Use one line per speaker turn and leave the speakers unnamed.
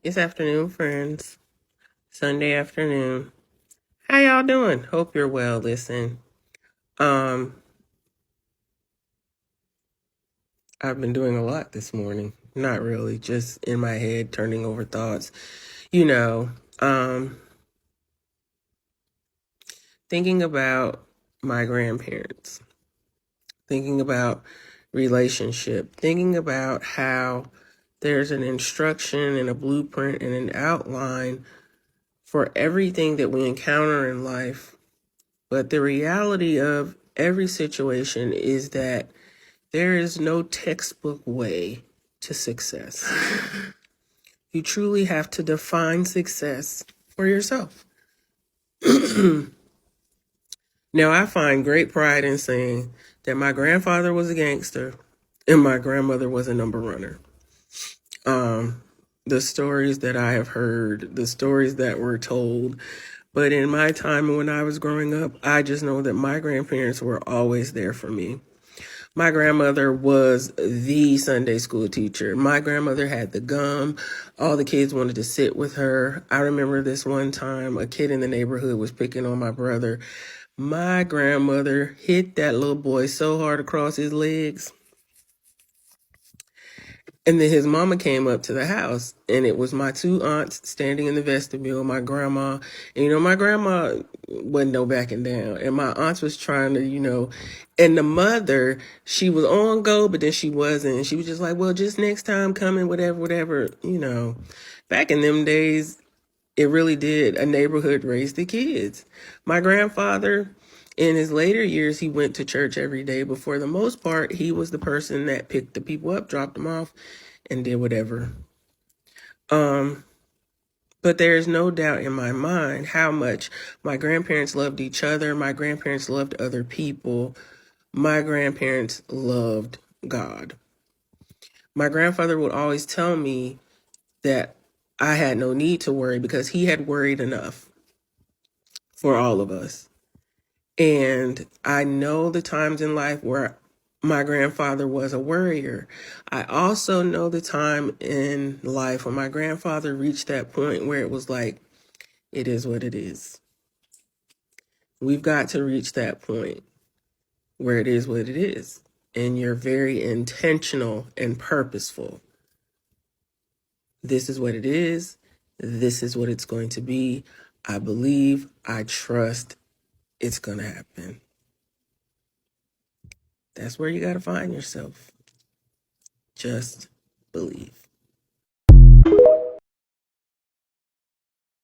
It's afternoon, friends. Sunday afternoon. How y'all doing? Hope you're well. Listen, um, I've been doing a lot this morning. Not really, just in my head, turning over thoughts. You know, um, thinking about my grandparents, thinking about relationship, thinking about how there's an instruction and a blueprint and an outline for everything that we encounter in life. But the reality of every situation is that there is no textbook way to success. You truly have to define success for yourself. Now, I find great pride in saying that my grandfather was a gangster and my grandmother was a number runner. The stories that I have heard, the stories that were told, but in my time when I was growing up, I just know that my grandparents were always there for me. My grandmother was the Sunday school teacher. My grandmother had the gum. All the kids wanted to sit with her. I remember this one time a kid in the neighborhood was picking on my brother. My grandmother hit that little boy so hard across his legs. And then his mama came up to the house, and it was my two aunts standing in the vestibule, my grandma. And, my grandma wasn't no backing down. And my aunts was trying to, and the mother, she was on go, but then she wasn't. And she was just like, well, just next time coming, whatever. Back in them days, it really did. A neighborhood raised the kids. My grandfather, in his later years, he went to church every day, but for the most part, he was the person that picked the people up, dropped them off, and did whatever. But there's no doubt in my mind how much my grandparents loved each other. My grandparents loved other people. My grandparents loved God. My grandfather would always tell me that I had no need to worry because he had worried enough for all of us. And I know the times in life where my grandfather was a worrier. I also know the time in life when my grandfather reached that point where it was like, it is what it is. We've got to reach that point where it is what it is. And you're very intentional and purposeful. This is what it is. This is what it's going to be. I believe, I trust it's going to happen. That's where you got to find yourself. Just believe.